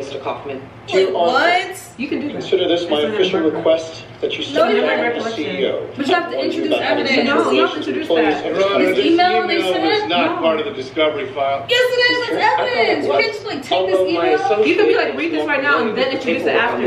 Mr. Kaufman. Wait, what? You can do that. Consider this my official request that you send you to don't. the CEO. But you have to introduce evidence. No, you don't have to introduce that. Your Honor, This this email they email sent? was not No. part of the discovery file. Yes, it is. It's evidence. You can't just like take this email. You can be like, read this right now and then introduce it after.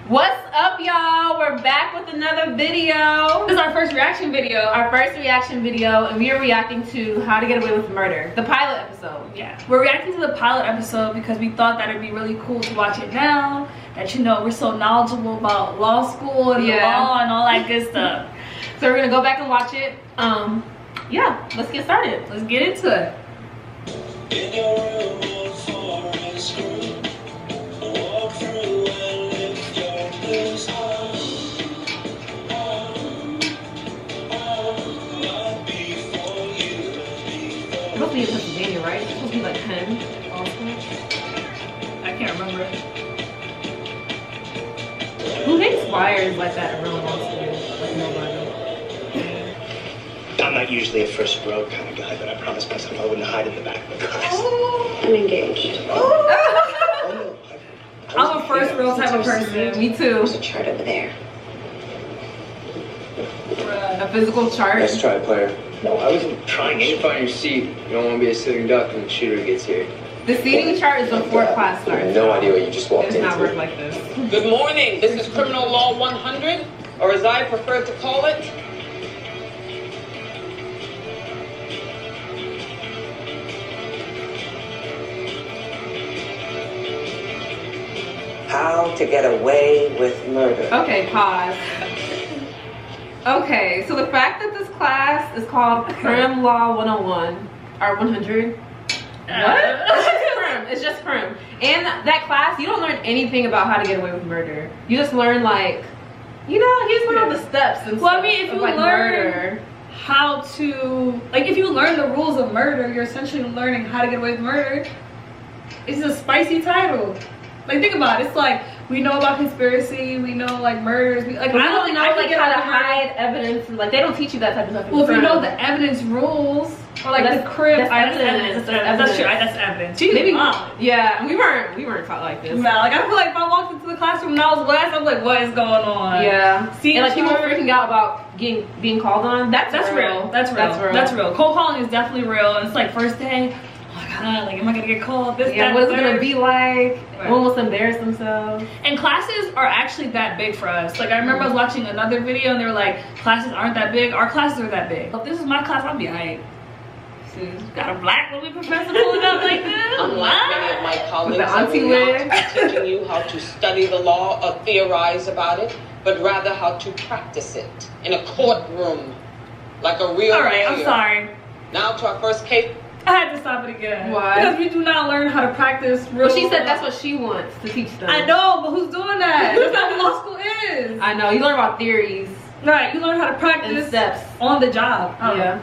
What's up, y'all? We're back with another video. This is our first reaction video. Our first reaction video, and we are reacting to How to Get Away with Murder, the pilot episode. Yeah, we're reacting to the pilot episode because we thought that it'd be really cool to watch it now. That we're so knowledgeable about law school and the law and all that good stuff. So we're gonna go back and watch it. Yeah, let's get started. Let's get into it. It's supposed to be in Pennsylvania, right? It's supposed to be like 10 also. I can't remember. Who makes flyers like that everyone wants to do? Like nobody. I'm not usually a first row kind of guy, but I promised myself I wouldn't hide in the back of the class. I'm engaged. I'm a first row type of person. Me too. There's a chart over there. A physical chart. Nice try, player. No, I wasn't trying You should anything. find your seat. You don't want to be a sitting duck when the shooter gets here. The seating chart is before class I starts. have no idea what you just walked It does not work into. like this. Good morning. This is Criminal Law 100, or as I prefer to call it, How to Get Away with Murder. Okay, pause. Okay, so the fact that this class is called Crim Law 101 or 100. What? It's just crim. It's just crim. And that class, you don't learn anything about how to get away with murder. You just learn you just learn all the steps and Well, I stuff mean, if of, you like, learn murder. how to, if you learn the rules of murder, you're essentially learning how to get away with murder. It's a spicy title. Think about it. It's like, we know about conspiracy, we know murders. I don't know how to hide evidence. They don't teach you that type of stuff. Well, if you know the evidence rules, or the crib, that's evidence. That's true. That's evidence. Jesus, Maybe, Mom. yeah, we weren't taught like this. No, I feel like if I walked into the classroom and I was last, I'm like, what is going on? Yeah. See, and people freaking out about being called on. That's real. That's real. Cold calling is definitely real. And it's first day. Oh my god, am I gonna get called? What is it gonna be like? Right. One will embarrass themselves. And classes are actually that big for us. I remember I was watching another video and they were like, classes aren't that big. Our classes are that big. If this is my class, I'll be alright. Got a black woman professor pulling up like this. Unlike many of my colleagues, the I auntie will wig. not be teaching you how to study the law or theorize about it, but rather how to practice it in a courtroom, like a real Alright, I'm lawyer. sorry. Now to our first case. I had to stop it again. Why? Because we do not learn how to practice real Well, she said law. that's what she wants to teach them. I know, but who's doing that? That's not what law school is. I know. You learn about theories Right, you learn how to and practice steps. on the job. Yeah.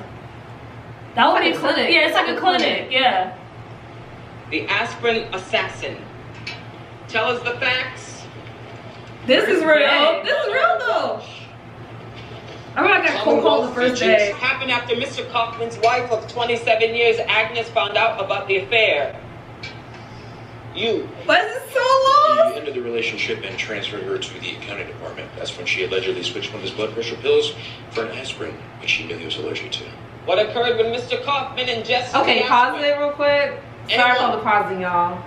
That would Like be a clinic. Yeah, it's like a clinic. Yeah. The aspirin assassin. Tell us the facts. This is real. Yeah. This is real though. I remember I got cold called the first day. Happened after Mr. Kaufman's wife of 27 years, Agnes, found out about the affair. You. But this is so He long. ended the relationship and transferred her to the accounting department. That's when she allegedly switched one of his blood pressure pills for an aspirin, which she knew he was allergic to. What occurred when Mr. Kaufman ingested Okay, the pause aspirin? it real quick. Sorry for all the pausing, y'all.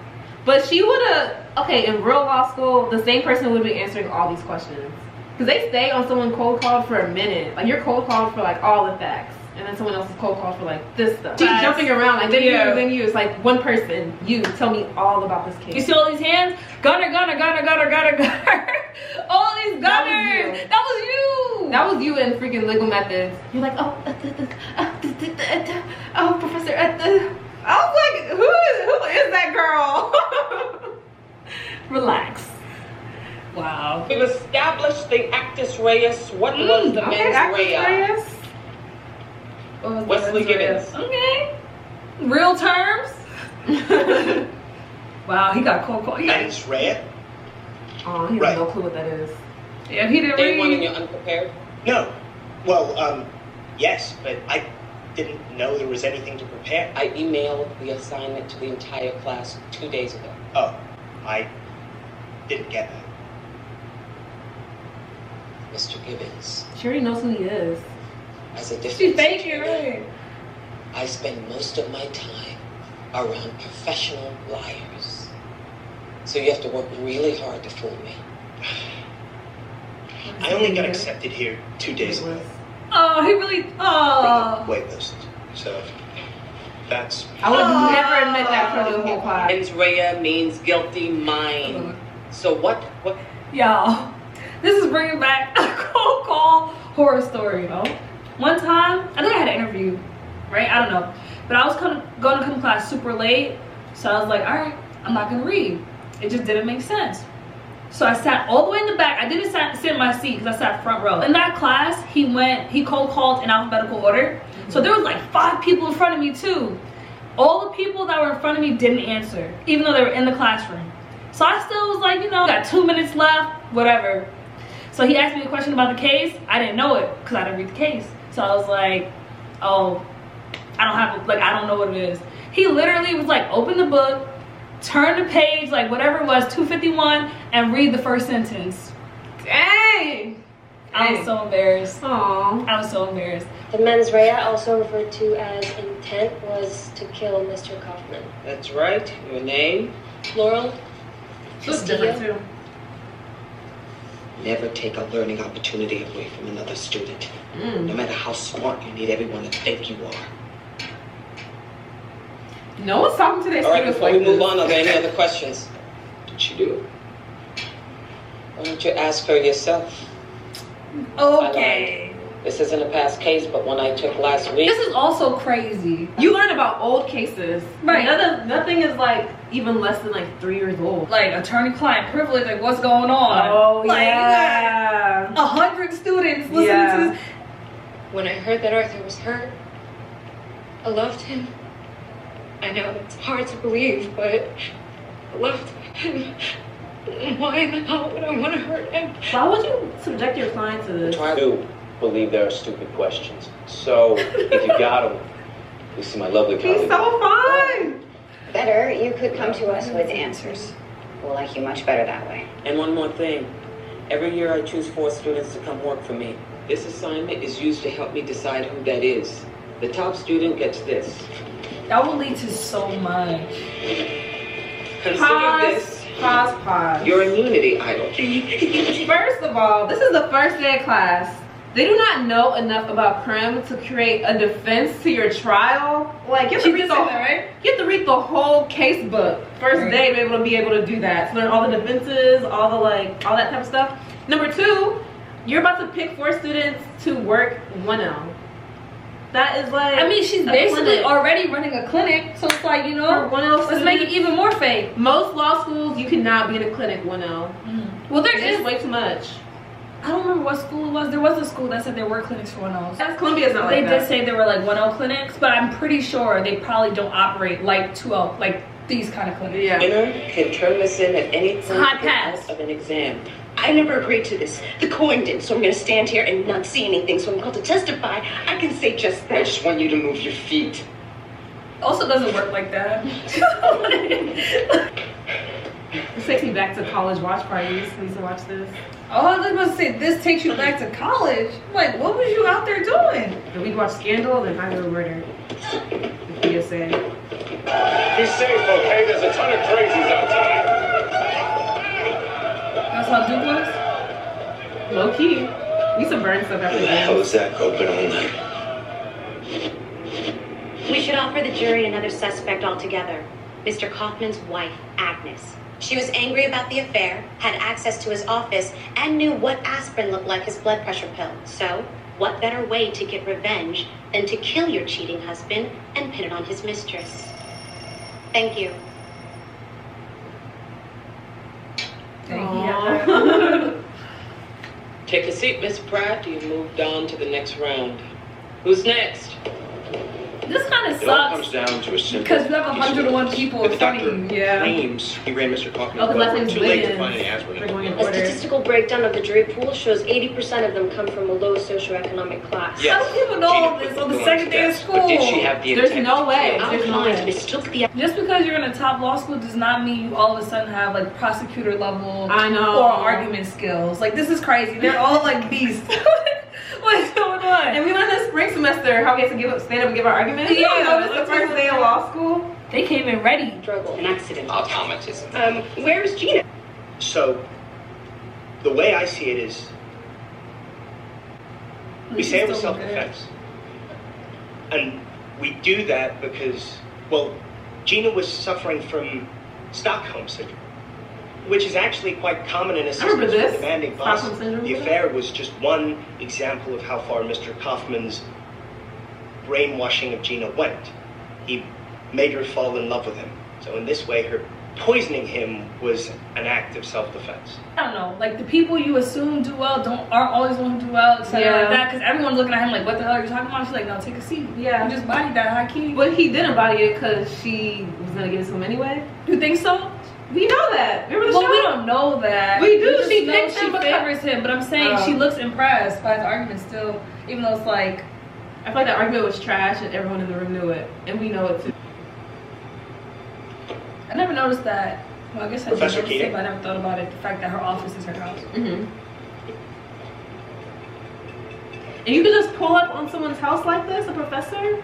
But she would have, in real law school, the same person would be answering all these questions. Because they stay on someone cold called for a minute. You're cold called for all the facts. And then someone else is cold called for this stuff. She's jumping around then you. It's one person. You tell me all about this case. You see all these hands? Gunner, gunner, gunner, gunner, gunner, gunner. All these gunners. That was you. That was you in freaking legal methods. You're like, Professor. I was like, who is that girl? Relax. Wow. We've established the actus reus. What was the mens rea? What was Wesley the mens rea? Gibbons. Okay. Real terms. Wow, he got cold call. Men's Rhea? Oh, he has Right. no clue what that is. Yeah, he didn't Day one and read. you're unprepared? No. Well, yes, but I didn't know there was anything to prepare. I emailed the assignment to the entire class 2 days ago. Oh, I didn't get that. Mr. Gibbons, She already knows who he is. as a She defense faking, attorney, right? I spend most of my time around professional liars. So you have to work really hard to fool me. I only got accepted here 2 days ago Oh, he really. from Oh. the wait list. So that's I would never admit that for the whole class. Mens rea means guilty mind. So what? Y'all, this is bringing back a cold call horror story, you know? One time, I think I had an interview, right? I don't know. But I was going to come to class super late. So I was like, all right, I'm not going to read. It just didn't make sense. So I sat all the way in the back. I didn't sit in my seat because I sat front row. In that class, he cold called in alphabetical order. So there was like 5 people in front of me too. All the people that were in front of me didn't answer, even though they were in the classroom. So I still was like, got 2 minutes left, whatever. So he asked me a question about the case. I didn't know it because I didn't read the case. So I was like, oh, I don't know what it is. He literally was like, open the book, turn the page, like whatever it was, 251, and read the first sentence. Dang! I was so embarrassed. Aww. I was so embarrassed. The mens rea, also referred to as intent, was to kill Mr. Kaufman. That's right. Your name? Laurel She looks different too. Never take a learning opportunity away from another student. Mm. No matter how smart, you need everyone to think you are. No one's talking to their All right, students before like we move this. on, are there any other questions? Did she do it? Why don't you ask her yourself? Okay. This isn't a past case, but one I took last week. This is also crazy. You learn about old cases. Right. Nothing is like even less than like 3 years old. Like attorney-client privilege, like what's going on? Oh, like, yeah. 100 students listening Yeah. to this. When I heard that Arthur was hurt, I loved him. I know it's hard to believe, but I loved him. Why in the hell would I want to hurt him? Why would you subject your client to this? I do believe there are stupid questions. So, if you got them, this is my lovely colleague. He's so fine. Better, you could come to us with answers. We'll like you much better that way. And one more thing. Every year I choose 4 students to come work for me. This assignment is used to help me decide who that is. The top student gets this. That will lead to so much. Consider this Pause. your immunity idol. First of all, this is the first day of class. They do not know enough about crime to create a defense to your trial. Like you have to read the right? You have to read the whole case book first Right. day to be able to do that. To learn all the defenses, all that type of stuff. Number 2, you're about to pick 4 students to work 1L. That is like I mean, she's a basically clinic. already running a clinic, so it's like, For 1L let's make it students. even more fake. Most law schools, you cannot be in a clinic 1L. Well, there It's is. way too much. I don't remember what school it was. There was a school that said there were clinics for 1Ls. Columbia's not They like that. did say there were like 1L clinics, but I'm pretty sure they probably don't operate like 2L, like these kind of clinics. Yeah. Winner can turn this in at any point Hot pass. out of an exam. I never agreed to this. The coin did, so I'm going to stand here and not see anything. So I'm called to testify. I can say just I that. just want you to move your feet. Also doesn't work like that. This takes me back to college watch parties. We used to watch this. Oh, I was about to say, this takes you back to college. Like, what was you out there doing? And we'd watch Scandal, then I Were Murdered. The PSA. Be safe, okay? There's a ton of crazies outside. That's how Duke was? Low key. We used to burn stuff after the How game. is that open all night? We should offer the jury another suspect altogether. Mr. Kaufman's wife, Agnes. She was angry about the affair, had access to his office, and knew what aspirin looked like his blood pressure pill. So, what better way to get revenge than to kill your cheating husband and pin it on his mistress? Thank you. Aww. Take a seat, Miss Pratt. You've moved on to the next round. Who's next? This kind of It all comes sucks down to a simple because you have piece of 101 evidence. people If in the front of doctor you. Yeah. claims he ran Mr. Kaufman's Oh, the last blood name's too late to Wiggins. find any aspirin. We're going in A order. statistical breakdown of the jury pool shows 80% of them come from a low socioeconomic class. Yes. How do people know all this on the second day of school? But did she have the There's intent? no way. Our There's no client way. mistook the Just because you're in a top law school does not mean you all of a sudden have like prosecutor level I know. or argument skills. Like this is crazy. They're all like beasts. What's going on? And we learned this spring semester how we have to stand up and give our arguments. You don't know this the first day of law school. They came in ready. struggle. An accident. Automatism. Where's Gina? So, the way I see it is, we say it was self-defense. And we do that because, well, Gina was suffering from Stockholm syndrome, which is actually quite common in assistants remember this. with demanding Stockholm bosses. syndrome, The yeah. affair was just one example of how far Mr. Kaufman's brainwashing of Gina went. He made her fall in love with him. So in this way, her poisoning him was an act of self-defense. I don't know. Like the people you assume do well aren't always going to do well, etc. Yeah. Like that. Because everyone's looking at him like, "What the hell are you talking about?" She's like, "No, take a seat." Yeah. You just bodied that high key. But he didn't body it because she was gonna give it to him anyway. You think so? We know that. Remember the Well, show? we don't know that. We do. just She know picked she him because- favors him. But I'm saying Oh. she looks impressed by his argument still, even though it's like. I feel like that argument was trash and everyone in the room knew it. And we know it too. I never noticed that. Well, I guess I Professor did notice it, Keating? but I never thought about it. The fact that her office is her house. Mm-hmm. And you can just pull up on someone's house like this, a professor?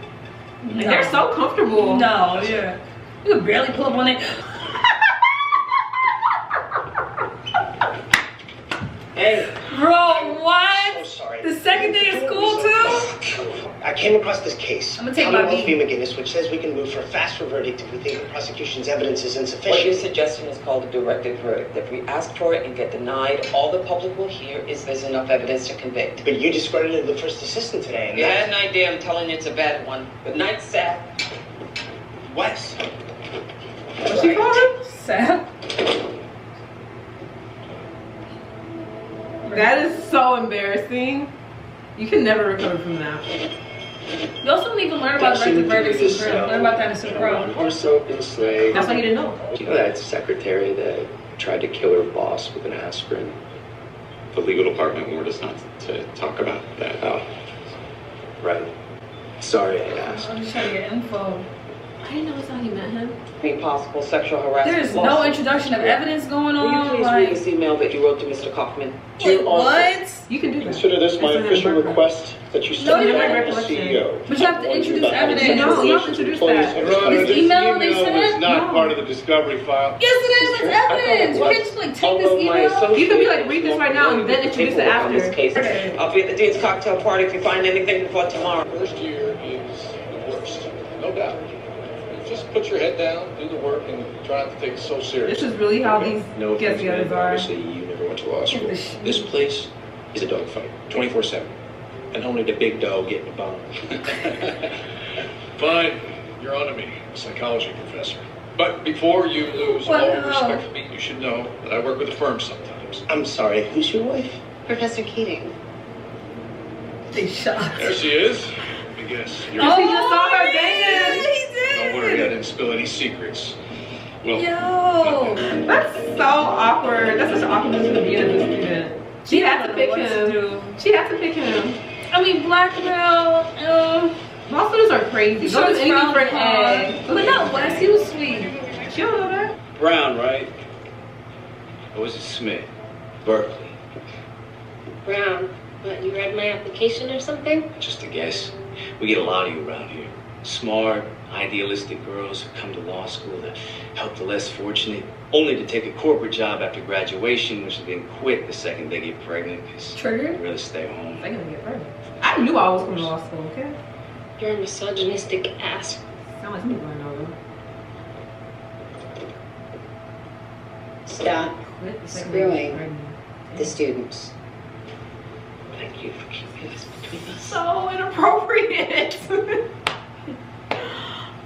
And No. they're so comfortable. No, yeah. You could barely pull up on it. Hey, Bro, I'm what? so sorry. The second day of school too? I came across this case, I'm gonna take my Commonwealth v. beat. McGinnis, which says we can move for a faster verdict if we think the prosecution's evidence is What insufficient. you're suggesting is called a directed verdict. If we ask for it and get denied, all the public will hear is there's enough evidence to convict. But you discredited the first assistant today, and You had an idea, I'm telling you it's a bad one. Good night, Seth. Wes. What's she called him? Sad. That is so embarrassing. You can never recover from that. You also don't even learn about directed verdicts in Pearl. Learn about that in Supreme. Horse open sleigh. That's why you didn't know. You know that secretary that tried to kill her boss with an aspirin? The legal department warned us not to talk about that. Oh, right. Sorry I asked. I'm just trying to get info. I didn't know that's how he met him. Any possible sexual harassment. There's no lawsuit. introduction of evidence going Will you on. please Like, read this email that you wrote to Mr. Kaufman? wait, what? You can do that. Consider this my That's official not request that you No, send you to don't. the CEO. But you have to introduce evidence. No, you don't introduce that. Your Honor, This this email they email sent? was not No. part of the discovery file. Yes, it is. It's evidence. You was. can't just like take this email. You can be like, read this right now and then introduce it On this after. case. I'll be at the Dean's cocktail party if you find anything before tomorrow. First year is the worst, no doubt. Just put your head down, do the work, and try not to take it so seriously. This is really how these No offense, get-togethers man, are. obviously you never went to law school. This place is a dogfight, 24/7, and only the big dog getting the bone. Fine, you're on to me, psychology professor. But before you lose all Wow. respect for me, you should know that I work with a firm sometimes. I'm sorry, who's your wife? Professor Keating. They shocked. There she is. I guess you're. Oh, He just saw her yeah, banging. he did. Don't worry, I didn't spill any secrets. Well, Yo. That's so awkward. That's such an awkward position to be in as a student. She had to pick What to him. do. She had to pick him. I mean, blackmail. Law students are crazy. Sure, Don't it's do anything for an frowned egg. upon. But not Wes. He was sweet. She don't know that. Brown, right? Or was it Smith? Berkeley. Brown, what, you read my application or something? Just a guess. We get a lot of you around here. Smart, idealistic girls who come to law school to help the less fortunate, only to take a corporate job after graduation, which then quit the second they get pregnant because Trigger? they really stay home. They're gonna get pregnant. I knew I was going to law school, okay? You're a misogynistic ass. Sound like me going over. Stop Quit the second Screwing. they get pregnant. the students. Thank you for keeping this between us. So inappropriate.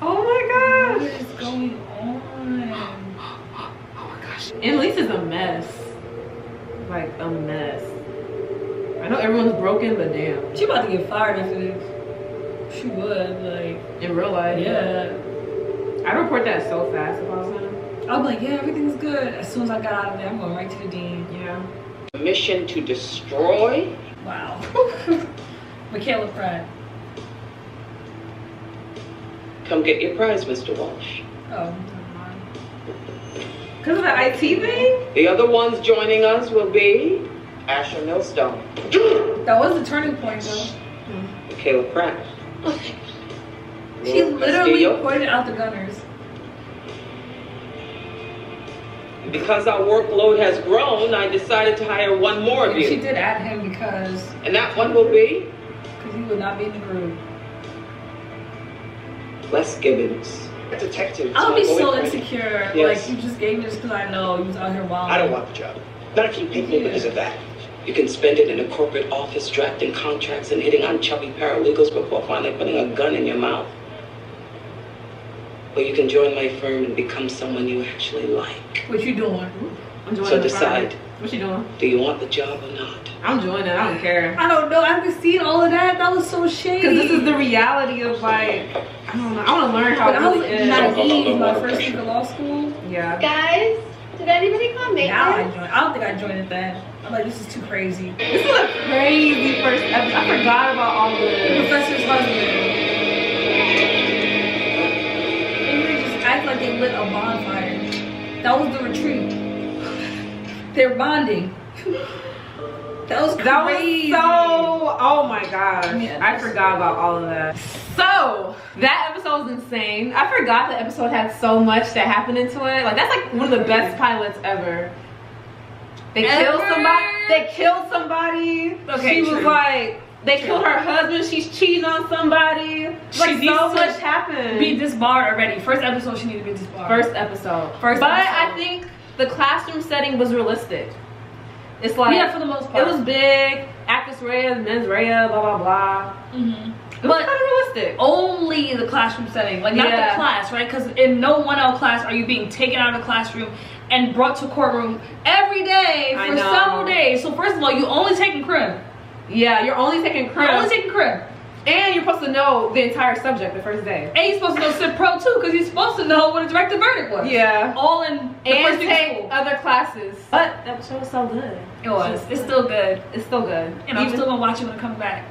Oh my What gosh. is going on? Oh my gosh. Annalise is a mess. Like a mess. I know everyone's broken, but damn. She about to get fired after this. She would, like, in real life. yeah. I'd report that so fast if I was him. I'm like, yeah, everything's good. As soon as I got out of there, I'm going right to the dean. Yeah. Mission to destroy. Wow. Michaela Pratt. Come get your prize, Mr. Walsh. Oh. Because of the IT thing? The other ones joining us will be Asher Millstone, That was the turning point, though. Michaela Pratt. She Laura literally Castillo. pointed out the gunners. Because our workload has grown, I decided to hire one more of And she you. did add him because And that one will be he would not be in the group. Les Gibbons. Detective. I would be so Only- insecure. Yes. Like, you just gave me this because I know you was out here wild. I don't want the job. Not if you pick me because of that. You can spend it in a corporate office drafting contracts and hitting on chubby paralegals before finally putting a gun in your mouth. Or you can join my firm and become someone you actually like. What you doing? I'm joining So the decide, firm. What you doing? do you want the job or not? I'm joining. I don't care. I don't know. I've seen all of that. That was so shady. Because this is the reality of like, I don't know. I want to learn how But I it was really is. naive my first week of law school. Yeah. Guys, did anybody come make Now I this? joined. I don't think I joined it then. I'm like, this is too crazy. This is a crazy first episode. I forgot about all of The this. professor's husband. And they just act like they lit a bonfire. That was the retreat. They're bonding. That was crazy. That was so, oh my gosh. Yeah, I forgot about all of that. So, that episode was insane. I forgot the episode had so much that happened into it. Like, that's like one of the best pilots ever. They killed somebody. They killed somebody. Okay, she was true. like, they killed her husband. She's cheating on somebody. Like, She needs so to much happened. Be disbarred already. First episode, she needed to be disbarred. First episode. First but episode. I think the classroom setting was realistic. It's like, Yeah, for the most part. it was big, actress rea, mens rea, blah blah blah. Mm-hmm. It was kind of realistic. Only the classroom setting, like not Yeah. the class, right? Because in no 1L class are you being taken out of the classroom and brought to courtroom every day I for know. several days. So first of all, you only taking crim. Yeah, you're only taking crim. You're only taking crim. And you're supposed to know the entire subject the first day. And you're supposed to know Civ Pro too, because you're supposed to know what a directed verdict was. Yeah. All in the And first week of take school. other classes. But that show was so good. It was. It's still good. It's still good. And I'm still gonna watch it when it comes back.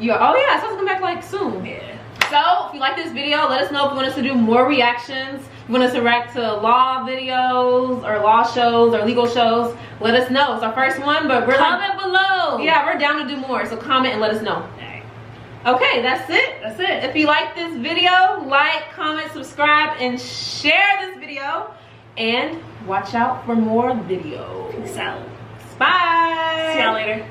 Oh yeah, it's supposed to come back like soon. Yeah. So if you like this video, let us know if you want us to do more reactions. If you want us to react to law videos or law shows or legal shows, let us know. It's our first one, but we're Comment below. Yeah, we're down to do more. So comment and let us know. Okay, that's it. That's it. If you like this video, like, comment, subscribe, and share this video. And watch out for more videos. Peace out. Bye. See y'all later.